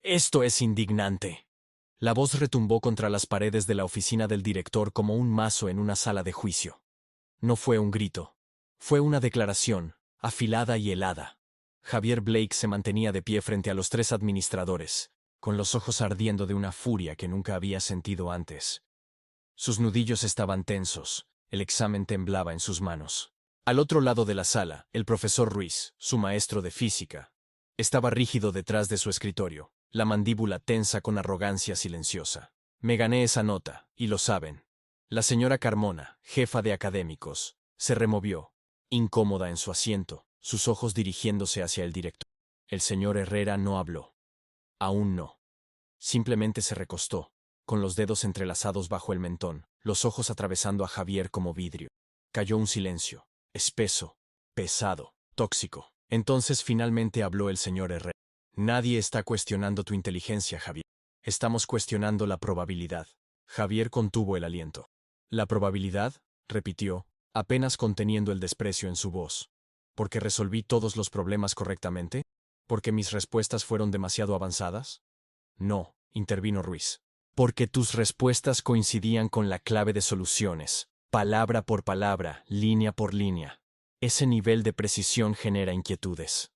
Esto es indignante. La voz retumbó contra las paredes de la oficina del director como un mazo en una sala de juicio. No fue un grito. Fue una declaración, afilada y helada. Javier Blake se mantenía de pie frente a los tres administradores, con los ojos ardiendo de una furia que nunca había sentido antes. Sus nudillos estaban tensos, el examen temblaba en sus manos. Al otro lado de la sala, el profesor Ruiz, su maestro de física, estaba rígido detrás de su escritorio, la mandíbula tensa con arrogancia silenciosa. Me gané esa nota, y lo saben. La señora Carmona, jefa de académicos, se removió, incómoda en su asiento, sus ojos dirigiéndose hacia el director. El señor Herrera no habló. Aún no. Simplemente se recostó, con los dedos entrelazados bajo el mentón, los ojos atravesando a Javier como vidrio. Cayó un silencio, espeso, pesado, tóxico. Entonces finalmente habló el señor Herrera. Nadie está cuestionando tu inteligencia, Javier. Estamos cuestionando la probabilidad. Javier contuvo el aliento. ¿La probabilidad?, repitió, apenas conteniendo el desprecio en su voz. ¿Porque resolví todos los problemas correctamente? ¿Porque mis respuestas fueron demasiado avanzadas? No, intervino Ruiz. Porque tus respuestas coincidían con la clave de soluciones, palabra por palabra, línea por línea. Ese nivel de precisión genera inquietudes.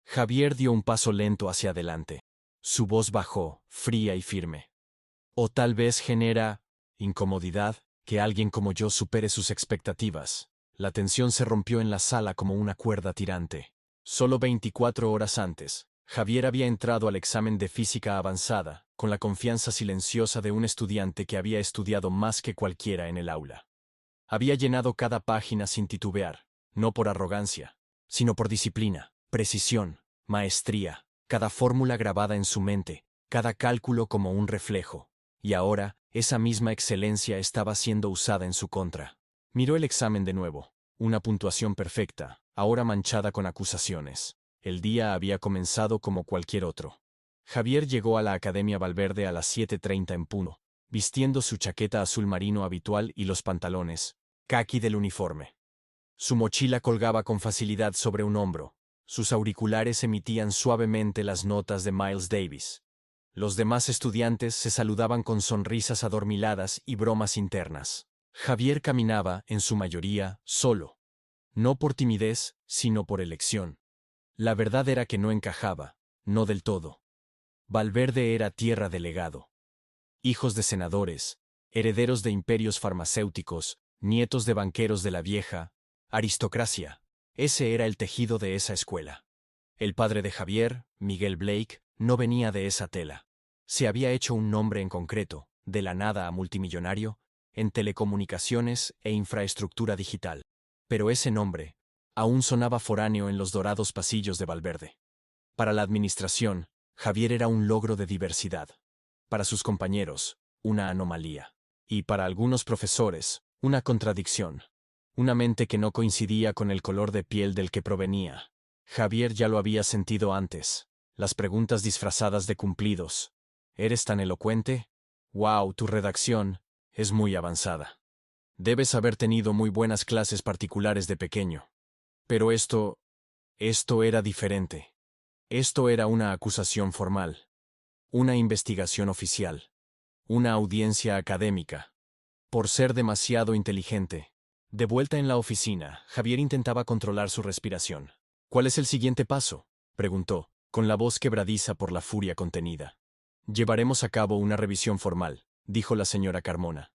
Javier dio un paso lento hacia adelante. Su voz bajó, fría y firme. O tal vez genera incomodidad que alguien como yo supere sus expectativas. La tensión se rompió en la sala como una cuerda tirante. Solo 24 horas antes, Javier había entrado al examen de física avanzada, con la confianza silenciosa de un estudiante que había estudiado más que cualquiera en el aula. Había llenado cada página sin titubear, no por arrogancia, sino por disciplina, precisión, maestría, cada fórmula grabada en su mente, cada cálculo como un reflejo. Y ahora, esa misma excelencia estaba siendo usada en su contra. Miró el examen de nuevo. Una puntuación perfecta, ahora manchada con acusaciones. El día había comenzado como cualquier otro. Javier llegó a la Academia Valverde a las 7:30 en punto, vistiendo su chaqueta azul marino habitual y los pantalones caqui del uniforme. Su mochila colgaba con facilidad sobre un hombro. Sus auriculares emitían suavemente las notas de Miles Davis. Los demás estudiantes se saludaban con sonrisas adormiladas y bromas internas. Javier caminaba, en su mayoría, solo. No por timidez, sino por elección. La verdad era que no encajaba, no del todo. Valverde era tierra de legado. Hijos de senadores, herederos de imperios farmacéuticos, nietos de banqueros de la vieja aristocracia. Ese era el tejido de esa escuela. El padre de Javier, Miguel Blake, no venía de esa tela. Se había hecho un nombre en concreto, de la nada a multimillonario, en telecomunicaciones e infraestructura digital. Pero ese nombre aún sonaba foráneo en los dorados pasillos de Valverde. Para la administración, Javier era un logro de diversidad. Para sus compañeros, una anomalía. Y para algunos profesores, una contradicción. Una mente que no coincidía con el color de piel del que provenía. Javier ya lo había sentido antes. Las preguntas disfrazadas de cumplidos. ¿Eres tan elocuente? ¡Wow! Tu redacción es muy avanzada. Debes haber tenido muy buenas clases particulares de pequeño. Pero esto era diferente. Esto era una acusación formal. Una investigación oficial. Una audiencia académica. Por ser demasiado inteligente. De vuelta en la oficina, Javier intentaba controlar su respiración. ¿Cuál es el siguiente paso?, preguntó, con la voz quebradiza por la furia contenida. Llevaremos a cabo una revisión formal, dijo la señora Carmona.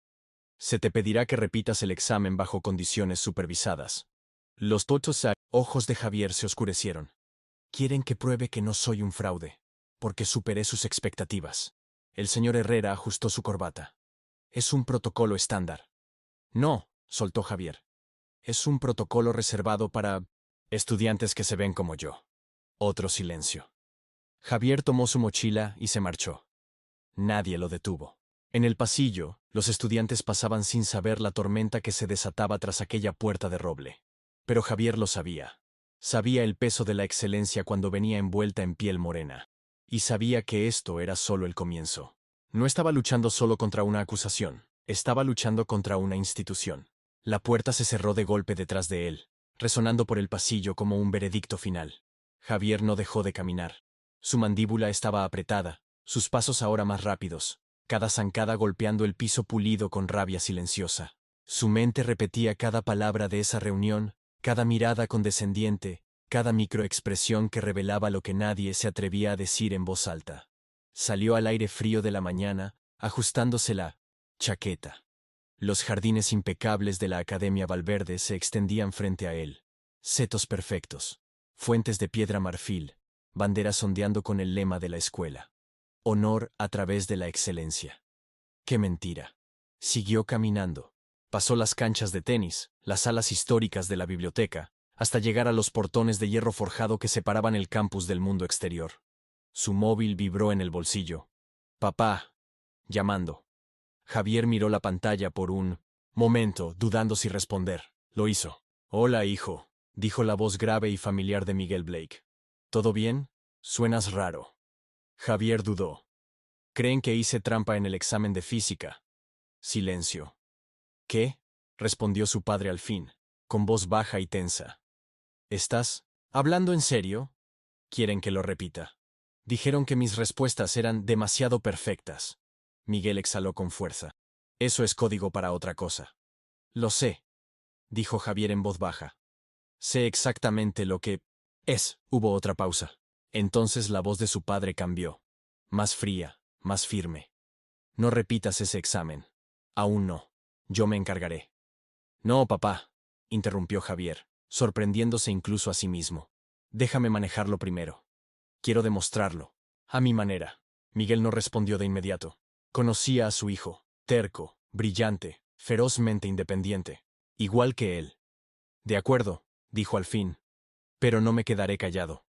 Se te pedirá que repitas el examen bajo condiciones supervisadas. Los ojos de Javier se oscurecieron. Quieren que pruebe que no soy un fraude, porque superé sus expectativas. El señor Herrera ajustó su corbata. Es un protocolo estándar. No, soltó Javier. Es un protocolo reservado para estudiantes que se ven como yo. Otro silencio. Javier tomó su mochila y se marchó. Nadie lo detuvo. En el pasillo, los estudiantes pasaban sin saber la tormenta que se desataba tras aquella puerta de roble. Pero Javier lo sabía. Sabía el peso de la excelencia cuando venía envuelta en piel morena. Y sabía que esto era solo el comienzo. No estaba luchando solo contra una acusación, estaba luchando contra una institución. La puerta se cerró de golpe detrás de él, resonando por el pasillo como un veredicto final. Javier no dejó de caminar. Su mandíbula estaba apretada, sus pasos ahora más rápidos, cada zancada golpeando el piso pulido con rabia silenciosa. Su mente repetía cada palabra de esa reunión, cada mirada condescendiente, cada microexpresión que revelaba lo que nadie se atrevía a decir en voz alta. Salió al aire frío de la mañana, ajustándose la chaqueta. Los jardines impecables de la Academia Valverde se extendían frente a él. Setos perfectos, fuentes de piedra marfil, banderas ondeando con el lema de la escuela. Honor a través de la excelencia. ¡Qué mentira! Siguió caminando. Pasó las canchas de tenis, las salas históricas de la biblioteca, hasta llegar a los portones de hierro forjado que separaban el campus del mundo exterior. Su móvil vibró en el bolsillo. «Papá», llamando. Javier miró la pantalla por un momento, dudando si responder. Lo hizo. «Hola, hijo», dijo la voz grave y familiar de Miguel Blake. «¿Todo bien? Suenas raro». Javier dudó. «Creen que hice trampa en el examen de física». Silencio. «¿Qué?», respondió su padre al fin, con voz baja y tensa. «¿Estás hablando en serio?». «¿Quieren que lo repita?». «Dijeron que mis respuestas eran demasiado perfectas». Miguel exhaló con fuerza. «Eso es código para otra cosa». «Lo sé», dijo Javier en voz baja. «Sé exactamente lo que es». Hubo otra pausa. Entonces la voz de su padre cambió. Más fría, más firme. «No repitas ese examen». «Aún no. Yo me encargaré». «No, papá», interrumpió Javier, sorprendiéndose incluso a sí mismo. «Déjame manejarlo primero. Quiero demostrarlo. A mi manera». Miguel no respondió de inmediato. Conocía a su hijo, terco, brillante, ferozmente independiente, igual que él. «De acuerdo», dijo al fin. «Pero no me quedaré callado».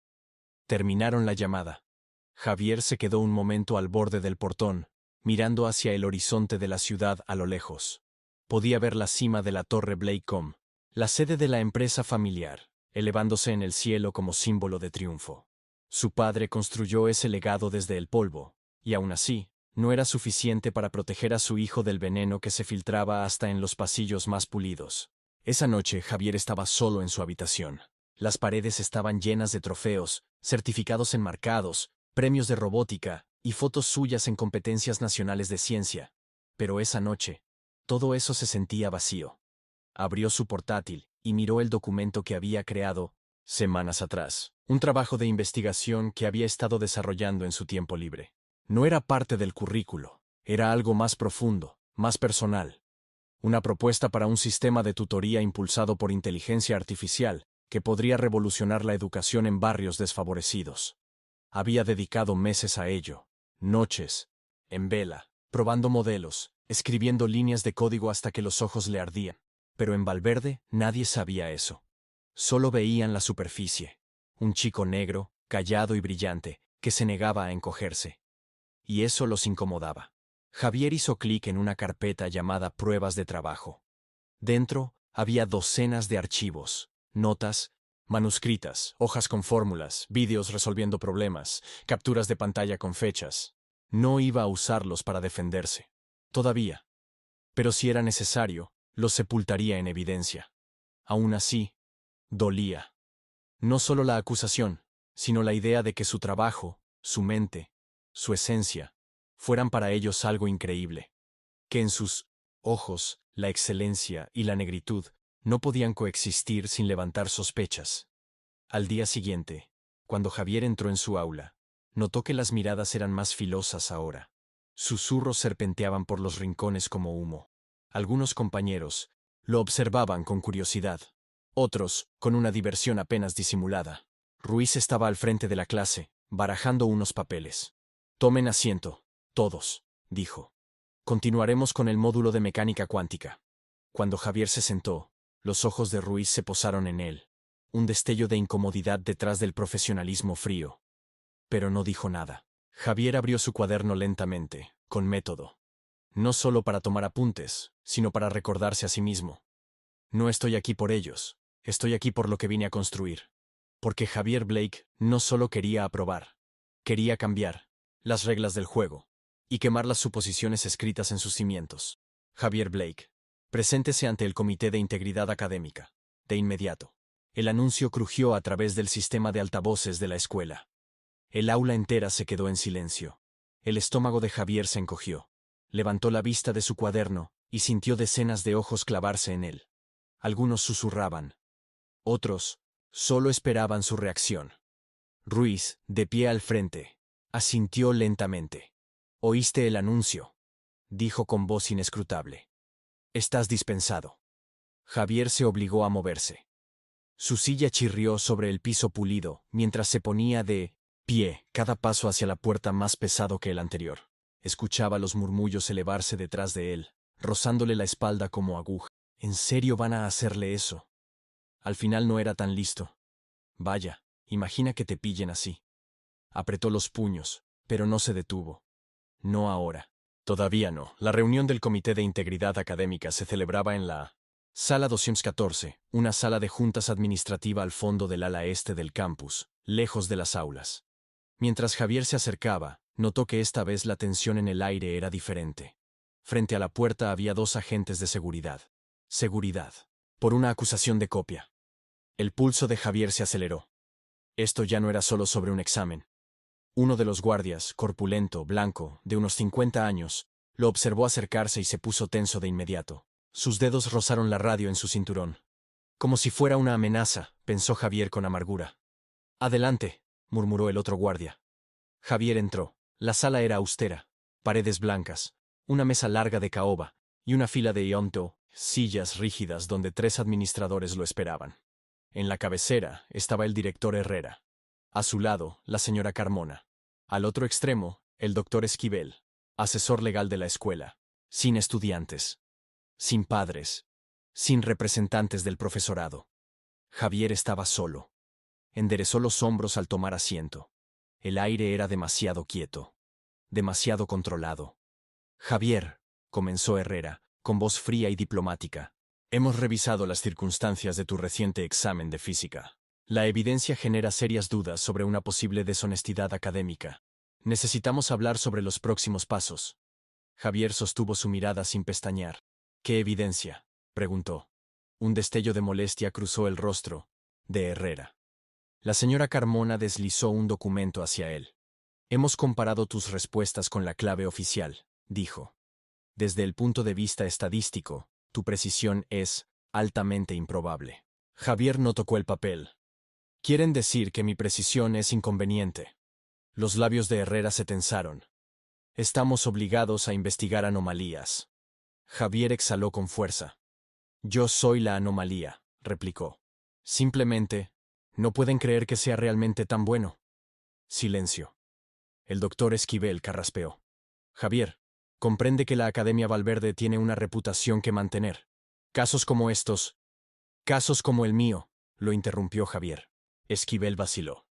Terminaron la llamada. Javier se quedó un momento al borde del portón, mirando hacia el horizonte de la ciudad a lo lejos. Podía ver la cima de la torre Blake-Com, la sede de la empresa familiar, elevándose en el cielo como símbolo de triunfo. Su padre construyó ese legado desde el polvo, y aún así, no era suficiente para proteger a su hijo del veneno que se filtraba hasta en los pasillos más pulidos. Esa noche Javier estaba solo en su habitación. Las paredes estaban llenas de trofeos, certificados enmarcados, premios de robótica y fotos suyas en competencias nacionales de ciencia. Pero esa noche, todo eso se sentía vacío. Abrió su portátil y miró el documento que había creado semanas atrás, un trabajo de investigación que había estado desarrollando en su tiempo libre. No era parte del currículo, era algo más profundo, más personal. Una propuesta para un sistema de tutoría impulsado por inteligencia artificial que podría revolucionar la educación en barrios desfavorecidos. Había dedicado meses a ello, noches, en vela, probando modelos, escribiendo líneas de código hasta que los ojos le ardían. Pero en Valverde nadie sabía eso. Solo veían la superficie. Un chico negro, callado y brillante, que se negaba a encogerse. Y eso los incomodaba. Javier hizo clic en una carpeta llamada Pruebas de Trabajo. Dentro había docenas de archivos, notas, manuscritas, hojas con fórmulas, vídeos resolviendo problemas, capturas de pantalla con fechas. No iba a usarlos para defenderse. Todavía. Pero si era necesario, los sepultaría en evidencia. Aún así, dolía. No solo la acusación, sino la idea de que su trabajo, su mente, su esencia, fueran para ellos algo increíble. Que en sus ojos, la excelencia y la negritud no podían coexistir sin levantar sospechas. Al día siguiente, cuando Javier entró en su aula, notó que las miradas eran más filosas ahora. Susurros serpenteaban por los rincones como humo. Algunos compañeros lo observaban con curiosidad, otros con una diversión apenas disimulada. Ruiz estaba al frente de la clase, barajando unos papeles. «Tomen asiento, todos», dijo. «Continuaremos con el módulo de mecánica cuántica». Cuando Javier se sentó, los ojos de Ruiz se posaron en él, un destello de incomodidad detrás del profesionalismo frío. Pero no dijo nada. Javier abrió su cuaderno lentamente, con método. No solo para tomar apuntes, sino para recordarse a sí mismo. «No estoy aquí por ellos, estoy aquí por lo que vine a construir». Porque Javier Blake no solo quería aprobar, quería cambiar las reglas del juego y quemar las suposiciones escritas en sus cimientos. Javier Blake, preséntese ante el Comité de Integridad Académica, de inmediato. El anuncio crujió a través del sistema de altavoces de la escuela. El aula entera se quedó en silencio. El estómago de Javier se encogió. Levantó la vista de su cuaderno y sintió decenas de ojos clavarse en él. Algunos susurraban. Otros solo esperaban su reacción. Ruiz, de pie al frente, asintió lentamente. «¿Oíste el anuncio?», dijo con voz inescrutable. «Estás dispensado». Javier se obligó a moverse. Su silla chirrió sobre el piso pulido mientras se ponía de pie, cada paso hacia la puerta más pesado que el anterior. Escuchaba los murmullos elevarse detrás de él, rozándole la espalda como aguja. ¿En serio van a hacerle eso? Al final no era tan listo. Vaya, imagina que te pillen así. Apretó los puños, pero no se detuvo. No ahora. Todavía no. La reunión del Comité de Integridad Académica se celebraba en la Sala 214, una sala de juntas administrativa al fondo del ala este del campus, lejos de las aulas. Mientras Javier se acercaba, notó que esta vez la tensión en el aire era diferente. Frente a la puerta había 2 agentes de seguridad. Seguridad. Por una acusación de copia. El pulso de Javier se aceleró. Esto ya no era solo sobre un examen. Uno de los guardias, corpulento, blanco, de unos 50 años, lo observó acercarse y se puso tenso de inmediato. Sus dedos rozaron la radio en su cinturón. Como si fuera una amenaza, pensó Javier con amargura. «Adelante», murmuró el otro guardia. Javier entró. La sala era austera. Paredes blancas, una mesa larga de caoba y una fila de ionto, sillas rígidas donde 3 administradores lo esperaban. En la cabecera estaba el director Herrera. A su lado, la señora Carmona. Al otro extremo, el doctor Esquivel, asesor legal de la escuela. Sin estudiantes. Sin padres. Sin representantes del profesorado. Javier estaba solo. Enderezó los hombros al tomar asiento. El aire era demasiado quieto. Demasiado controlado. «Javier», comenzó Herrera, con voz fría y diplomática. «Hemos revisado las circunstancias de tu reciente examen de física. La evidencia genera serias dudas sobre una posible deshonestidad académica. Necesitamos hablar sobre los próximos pasos». Javier sostuvo su mirada sin pestañear. «¿Qué evidencia?», preguntó. Un destello de molestia cruzó el rostro de Herrera. La señora Carmona deslizó un documento hacia él. «Hemos comparado tus respuestas con la clave oficial», dijo. «Desde el punto de vista estadístico, tu precisión es altamente improbable». Javier no tocó el papel. «Quieren decir que mi precisión es inconveniente». Los labios de Herrera se tensaron. «Estamos obligados a investigar anomalías». Javier exhaló con fuerza. «Yo soy la anomalía», replicó. «Simplemente, no pueden creer que sea realmente tan bueno». Silencio. El doctor Esquivel carraspeó. «Javier, comprende que la Academia Valverde tiene una reputación que mantener. Casos como estos, casos como el mío», lo interrumpió Javier. Esquivel vaciló.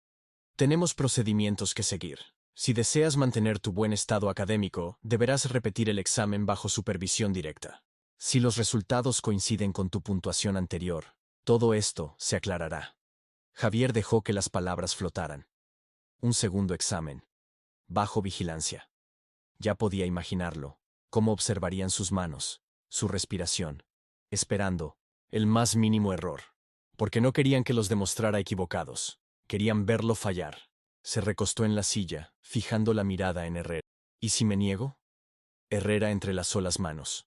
«Tenemos procedimientos que seguir. Si deseas mantener tu buen estado académico, deberás repetir el examen bajo supervisión directa. Si los resultados coinciden con tu puntuación anterior, todo esto se aclarará». Javier dejó que las palabras flotaran. Un segundo examen. Bajo vigilancia. Ya podía imaginarlo. Cómo observarían sus manos, su respiración, esperando el más mínimo error. Porque no querían que los demostrara equivocados. Querían verlo fallar. Se recostó en la silla, fijando la mirada en Herrera. «¿Y si me niego?». Herrera entrelazó las manos.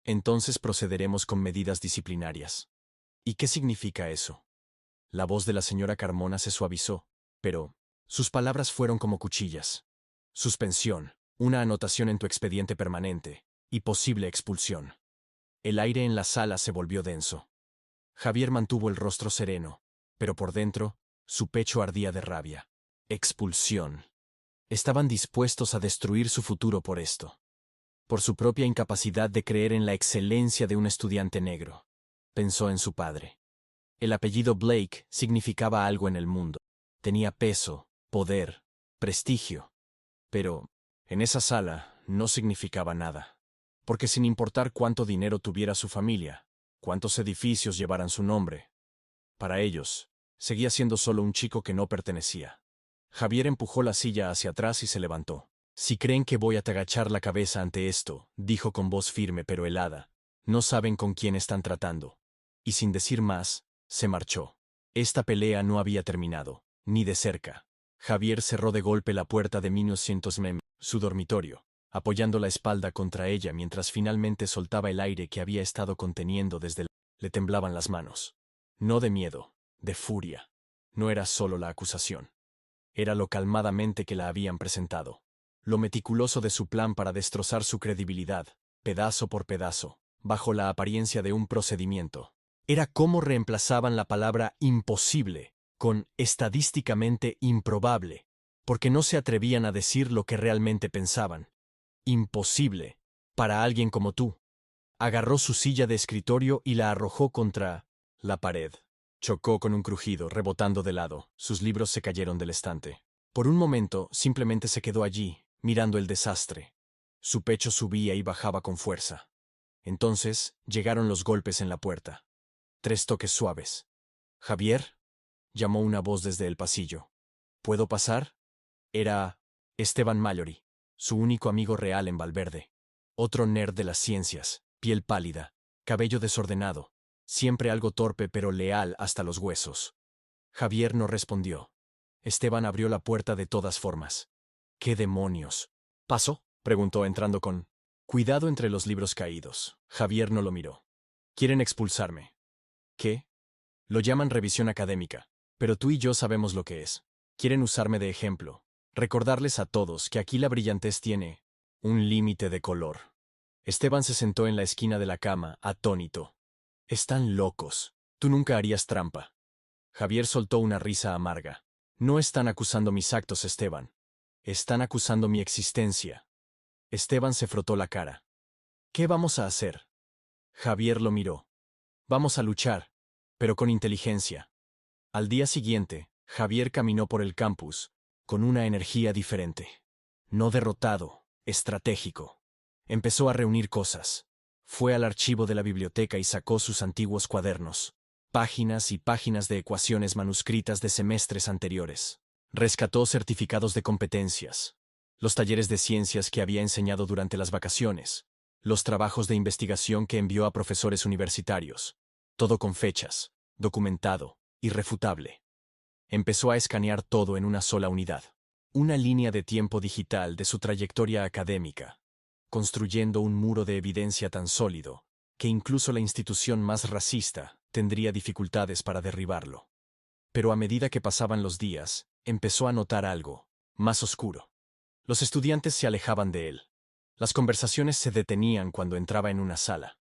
«Entonces procederemos con medidas disciplinarias». «¿Y qué significa eso?». La voz de la señora Carmona se suavizó, pero sus palabras fueron como cuchillas. «Suspensión, una anotación en tu expediente permanente, y posible expulsión». El aire en la sala se volvió denso. Javier mantuvo el rostro sereno, pero por dentro, su pecho ardía de rabia. Expulsión. Estaban dispuestos a destruir su futuro por esto. Por su propia incapacidad de creer en la excelencia de un estudiante negro. Pensó en su padre. El apellido Blake significaba algo en el mundo. Tenía peso, poder, prestigio. Pero, en esa sala, no significaba nada. Porque sin importar cuánto dinero tuviera su familia, cuántos edificios llevaran su nombre, para ellos, seguía siendo solo un chico que no pertenecía. Javier empujó la silla hacia atrás y se levantó. «Si creen que voy a agachar la cabeza ante esto», dijo con voz firme pero helada, «no saben con quién están tratando». Y sin decir más, se marchó. Esta pelea no había terminado, ni de cerca. Javier cerró de golpe la puerta de 1900 su dormitorio, apoyando la espalda contra ella mientras finalmente soltaba el aire que había estado conteniendo Le temblaban las manos. No de miedo, de furia. No era solo la acusación. Era lo calmadamente que la habían presentado. Lo meticuloso de su plan para destrozar su credibilidad, pedazo por pedazo, bajo la apariencia de un procedimiento. Era cómo reemplazaban la palabra imposible con estadísticamente improbable, porque no se atrevían a decir lo que realmente pensaban. Imposible, para alguien como tú. Agarró su silla de escritorio y la arrojó contra la pared. Chocó con un crujido, rebotando de lado. Sus libros se cayeron del estante. Por un momento, simplemente se quedó allí, mirando el desastre. Su pecho subía y bajaba con fuerza. Entonces, llegaron los golpes en la puerta. 3 toques suaves. «¿Javier?», llamó una voz desde el pasillo. «¿Puedo pasar?». Era Esteban Mallory, su único amigo real en Valverde. Otro nerd de las ciencias, piel pálida, cabello desordenado, siempre algo torpe pero leal hasta los huesos. Javier no respondió. Esteban abrió la puerta de todas formas. «¿Qué demonios?». «¿Paso?», preguntó entrando con cuidado entre los libros caídos. Javier no lo miró. «Quieren expulsarme». «¿Qué?». «Lo llaman revisión académica, pero tú y yo sabemos lo que es. Quieren usarme de ejemplo. Recordarles a todos que aquí la brillantez tiene un límite de color». Esteban se sentó en la esquina de la cama, atónito. «Están locos. Tú nunca harías trampa». Javier soltó una risa amarga. «No están acusando mis actos, Esteban. Están acusando mi existencia». Esteban se frotó la cara. «¿Qué vamos a hacer?». Javier lo miró. «Vamos a luchar, pero con inteligencia». Al día siguiente, Javier caminó por el campus, con una energía diferente. No derrotado, estratégico. Empezó a reunir cosas. Fue al archivo de la biblioteca y sacó sus antiguos cuadernos. Páginas y páginas de ecuaciones manuscritas de semestres anteriores. Rescató certificados de competencias. Los talleres de ciencias que había enseñado durante las vacaciones. Los trabajos de investigación que envió a profesores universitarios. Todo con fechas, documentado, irrefutable. Empezó a escanear todo en una sola unidad. Una línea de tiempo digital de su trayectoria académica, construyendo un muro de evidencia tan sólido que incluso la institución más racista tendría dificultades para derribarlo. Pero a medida que pasaban los días, empezó a notar algo más oscuro. Los estudiantes se alejaban de él. Las conversaciones se detenían cuando entraba en una sala.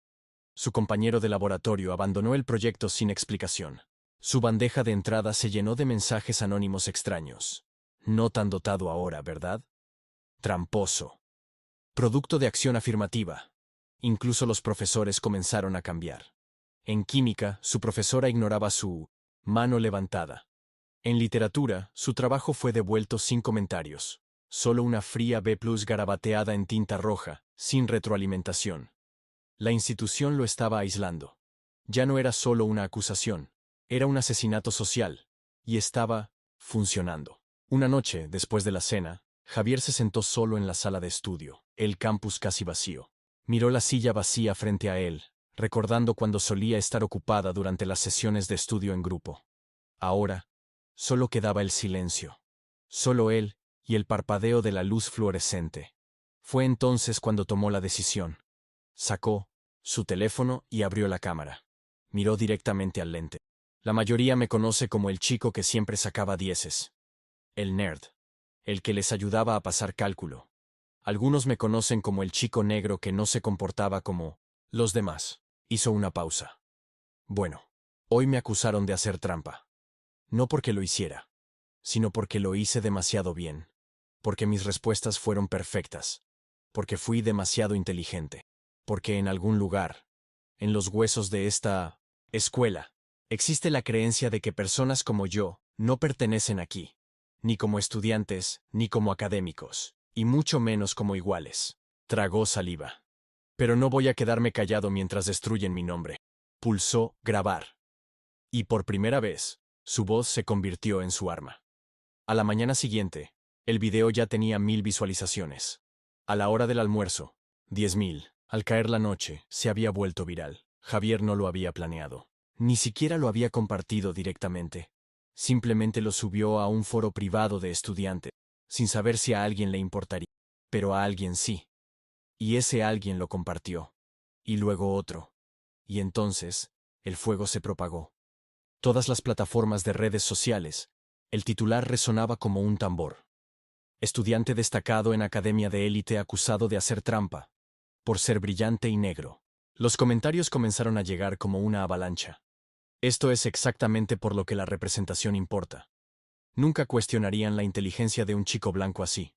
Su compañero de laboratorio abandonó el proyecto sin explicación. Su bandeja de entrada se llenó de mensajes anónimos extraños. «No tan dotado ahora, ¿verdad?». «Tramposo». «Producto de acción afirmativa». Incluso los profesores comenzaron a cambiar. En química, su profesora ignoraba su mano levantada. En literatura, su trabajo fue devuelto sin comentarios. Solo una fría B+ garabateada en tinta roja, sin retroalimentación. La institución lo estaba aislando. Ya no era solo una acusación, era un asesinato social, y estaba funcionando. Una noche, después de la cena, Javier se sentó solo en la sala de estudio, el campus casi vacío. Miró la silla vacía frente a él, recordando cuando solía estar ocupada durante las sesiones de estudio en grupo. Ahora, solo quedaba el silencio. Solo él y el parpadeo de la luz fluorescente. Fue entonces cuando tomó la decisión. Sacó su teléfono y abrió la cámara. Miró directamente al lente. La mayoría me conoce como el chico que siempre sacaba 10. El nerd. El que les ayudaba a pasar cálculo. Algunos me conocen como el chico negro que no se comportaba como los demás. Hizo una pausa. Bueno, hoy me acusaron de hacer trampa. No porque lo hiciera, sino porque lo hice demasiado bien. Porque mis respuestas fueron perfectas. Porque fui demasiado inteligente. Porque en algún lugar, en los huesos de esta escuela, existe la creencia de que personas como yo no pertenecen aquí, ni como estudiantes, ni como académicos, y mucho menos como iguales. Tragó saliva. Pero no voy a quedarme callado mientras destruyen mi nombre. Pulsó grabar. Y por primera vez, su voz se convirtió en su arma. A la mañana siguiente, el video ya tenía 1000 visualizaciones. A la hora del almuerzo, 10.000. Al caer la noche, se había vuelto viral. Javier no lo había planeado. Ni siquiera lo había compartido directamente. Simplemente lo subió a un foro privado de estudiantes, sin saber si a alguien le importaría. Pero a alguien sí. Y ese alguien lo compartió. Y luego otro. Y entonces, el fuego se propagó. Todas las plataformas de redes sociales, el titular resonaba como un tambor. Estudiante destacado en academia de élite acusado de hacer trampa, por ser brillante y negro. Los comentarios comenzaron a llegar como una avalancha. Esto es exactamente por lo que la representación importa. Nunca cuestionarían la inteligencia de un chico blanco así.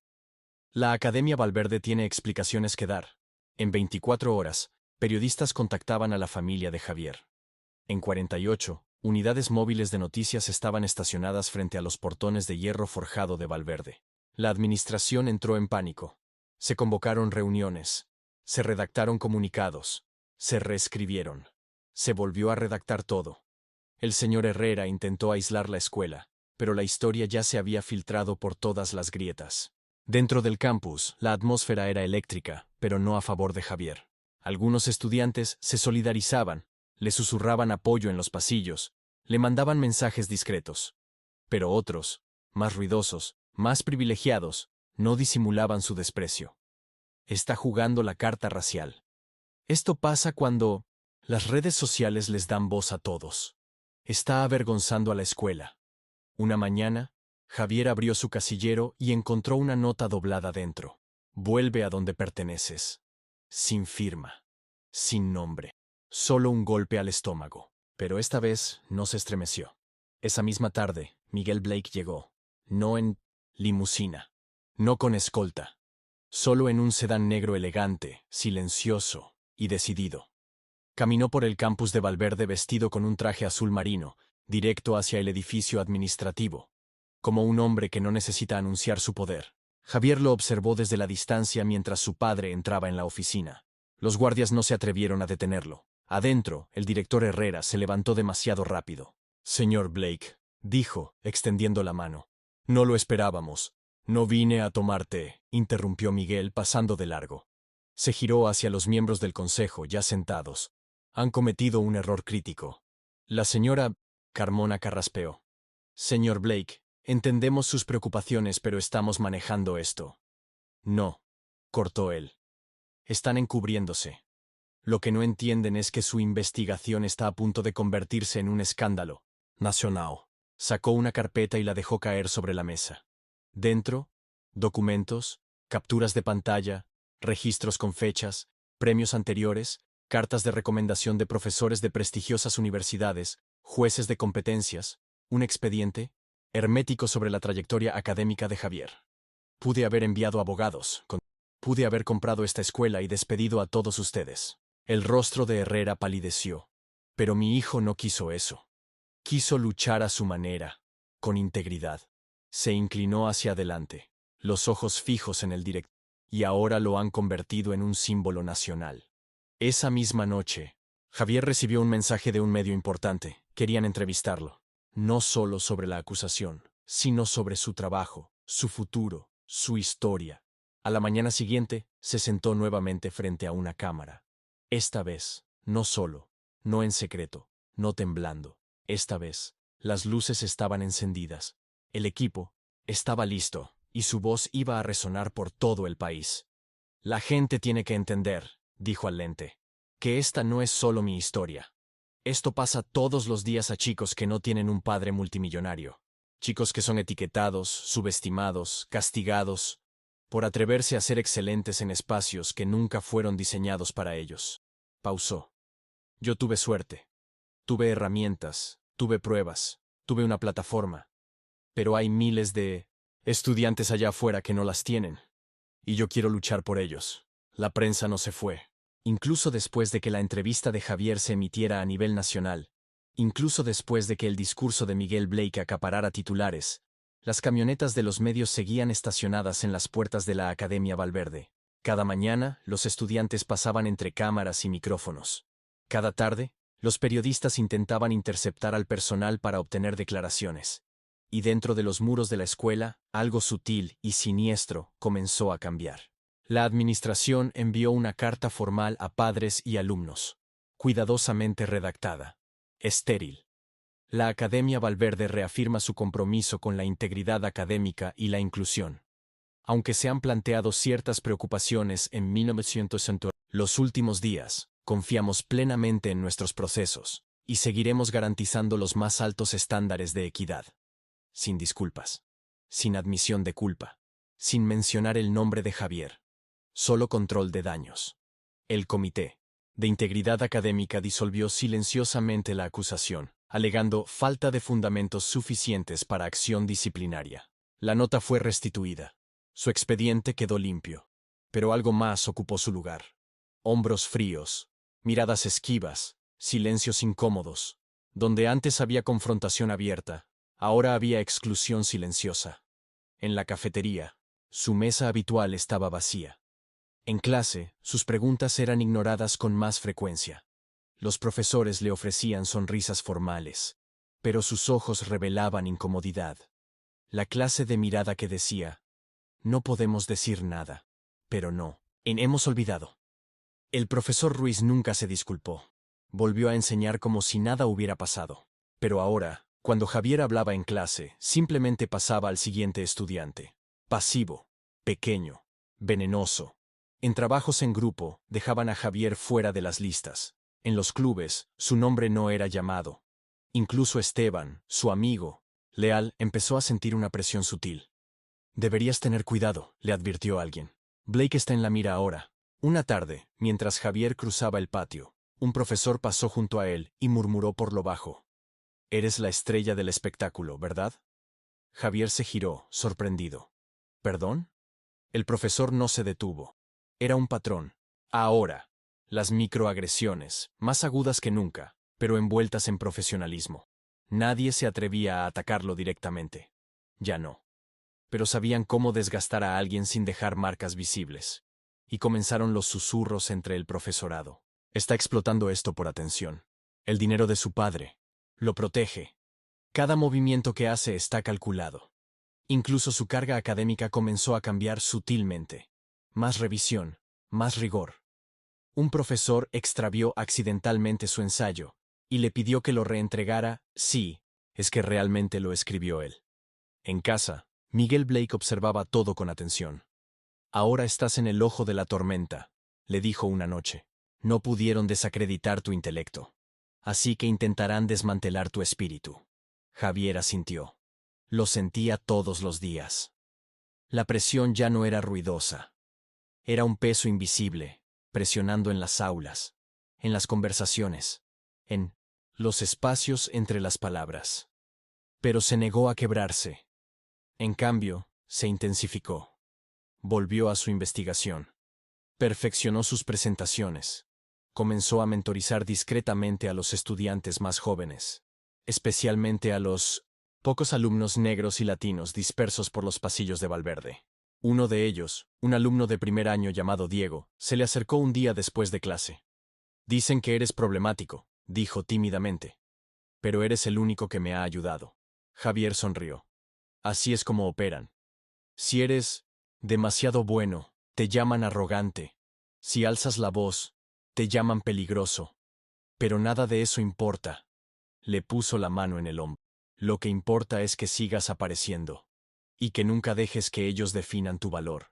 La Academia Valverde tiene explicaciones que dar. En 24 horas, periodistas contactaban a la familia de Javier. En 48, unidades móviles de noticias estaban estacionadas frente a los portones de hierro forjado de Valverde. La administración entró en pánico. Se convocaron reuniones. Se redactaron comunicados. Se reescribieron. Se volvió a redactar todo. El señor Herrera intentó aislar la escuela, pero la historia ya se había filtrado por todas las grietas. Dentro del campus, la atmósfera era eléctrica, pero no a favor de Javier. Algunos estudiantes se solidarizaban, le susurraban apoyo en los pasillos, le mandaban mensajes discretos. Pero otros, más ruidosos, más privilegiados, no disimulaban su desprecio. Está jugando la carta racial. Esto pasa cuando las redes sociales les dan voz a todos. Está avergonzando a la escuela. Una mañana, Javier abrió su casillero y encontró una nota doblada dentro. Vuelve a donde perteneces. Sin firma. Sin nombre. Solo un golpe al estómago. Pero esta vez no se estremeció. Esa misma tarde, Miguel Blake llegó. No en limusina. No con escolta. Solo en un sedán negro elegante, silencioso y decidido. Caminó por el campus de Valverde vestido con un traje azul marino, directo hacia el edificio administrativo. Como un hombre que no necesita anunciar su poder. Javier lo observó desde la distancia mientras su padre entraba en la oficina. Los guardias no se atrevieron a detenerlo. Adentro, el director Herrera se levantó demasiado rápido. Señor Blake, dijo, extendiendo la mano. No lo esperábamos. No vine a tomarte, interrumpió Miguel pasando de largo. Se giró hacia los miembros del consejo, ya sentados. Han cometido un error crítico. La señora Carmona carraspeó. Señor Blake, entendemos sus preocupaciones, pero estamos manejando esto. No, cortó él. Están encubriéndose. Lo que no entienden es que su investigación está a punto de convertirse en un escándalo nacional. Sacó una carpeta y la dejó caer sobre la mesa. Dentro, documentos, capturas de pantalla, registros con fechas, premios anteriores, cartas de recomendación de profesores de prestigiosas universidades, jueces de competencias, un expediente hermético sobre la trayectoria académica de Javier. Pude haber enviado abogados, pude haber comprado esta escuela y despedido a todos ustedes. El rostro de Herrera palideció. Pero mi hijo no quiso eso. Quiso luchar a su manera, con integridad. Se inclinó hacia adelante, los ojos fijos en el director, y ahora lo han convertido en un símbolo nacional. Esa misma noche, Javier recibió un mensaje de un medio importante. Querían entrevistarlo. No solo sobre la acusación, sino sobre su trabajo, su futuro, su historia. A la mañana siguiente, se sentó nuevamente frente a una cámara. Esta vez, no solo, no en secreto, no temblando. Esta vez, las luces estaban encendidas. El equipo estaba listo, y su voz iba a resonar por todo el país. La gente tiene que entender, dijo al lente, que esta no es solo mi historia. Esto pasa todos los días a chicos que no tienen un padre multimillonario. Chicos que son etiquetados, subestimados, castigados, por atreverse a ser excelentes en espacios que nunca fueron diseñados para ellos. Pausó. Yo tuve suerte. Tuve herramientas, tuve pruebas, tuve una plataforma. Pero hay miles de estudiantes allá afuera que no las tienen. Y yo quiero luchar por ellos. La prensa no se fue. Incluso después de que la entrevista de Javier se emitiera a nivel nacional, incluso después de que el discurso de Miguel Blake acaparara titulares, las camionetas de los medios seguían estacionadas en las puertas de la Academia Valverde. Cada mañana, los estudiantes pasaban entre cámaras y micrófonos. Cada tarde, los periodistas intentaban interceptar al personal para obtener declaraciones. Y dentro de los muros de la escuela, algo sutil y siniestro comenzó a cambiar. La administración envió una carta formal a padres y alumnos, cuidadosamente redactada, estéril. La Academia Valverde reafirma su compromiso con la integridad académica y la inclusión. Aunque se han planteado ciertas preocupaciones en 1960, los últimos días, confiamos plenamente en nuestros procesos y seguiremos garantizando los más altos estándares de equidad. Sin disculpas. Sin admisión de culpa. Sin mencionar el nombre de Javier. Solo control de daños. El Comité de Integridad Académica disolvió silenciosamente la acusación, alegando falta de fundamentos suficientes para acción disciplinaria. La nota fue restituida. Su expediente quedó limpio. Pero algo más ocupó su lugar. Hombros fríos, miradas esquivas, silencios incómodos. Donde antes había confrontación abierta, ahora había exclusión silenciosa. En la cafetería, su mesa habitual estaba vacía. En clase, sus preguntas eran ignoradas con más frecuencia. Los profesores le ofrecían sonrisas formales, pero sus ojos revelaban incomodidad. La clase de mirada que decía, no podemos decir nada, pero no, hemos olvidado. El profesor Ruiz nunca se disculpó. Volvió a enseñar como si nada hubiera pasado. Pero ahora, cuando Javier hablaba en clase, simplemente pasaba al siguiente estudiante. Pasivo, pequeño, venenoso. En trabajos en grupo, dejaban a Javier fuera de las listas. En los clubes, su nombre no era llamado. Incluso Esteban, su amigo, leal, empezó a sentir una presión sutil. Deberías tener cuidado, le advirtió alguien. Blake está en la mira ahora. Una tarde, mientras Javier cruzaba el patio, un profesor pasó junto a él y murmuró por lo bajo. Eres la estrella del espectáculo, ¿verdad? Javier se giró, sorprendido. ¿Perdón? El profesor no se detuvo. Era un patrón. Ahora, las microagresiones, más agudas que nunca, pero envueltas en profesionalismo. Nadie se atrevía a atacarlo directamente. Ya no. Pero sabían cómo desgastar a alguien sin dejar marcas visibles. Y comenzaron los susurros entre el profesorado. Está explotando esto por atención. El dinero de su padre. Lo protege. Cada movimiento que hace está calculado. Incluso su carga académica comenzó a cambiar sutilmente. Más revisión, más rigor. Un profesor extravió accidentalmente su ensayo y le pidió que lo reentregara. Sí, es que realmente lo escribió él. En casa, Miguel Blake observaba todo con atención. Ahora estás en el ojo de la tormenta, le dijo una noche. No pudieron desacreditar tu intelecto. Así que intentarán desmantelar tu espíritu. Javier asintió. Lo sentía todos los días. La presión ya no era ruidosa. Era un peso invisible, presionando en las aulas, en las conversaciones, en los espacios entre las palabras. Pero se negó a quebrarse. En cambio, se intensificó. Volvió a su investigación. Perfeccionó sus presentaciones. Comenzó a mentorizar discretamente a los estudiantes más jóvenes, especialmente a los pocos alumnos negros y latinos dispersos por los pasillos de Valverde. Uno de ellos, un alumno de primer año llamado Diego, se le acercó un día después de clase. Dicen que eres problemático, dijo tímidamente. Pero eres el único que me ha ayudado. Javier sonrió. Así es como operan. Si eres demasiado bueno, te llaman arrogante. Si alzas la voz, te llaman peligroso. Pero nada de eso importa. Le puso la mano en el hombro. Lo que importa es que sigas apareciendo. Y que nunca dejes que ellos definan tu valor.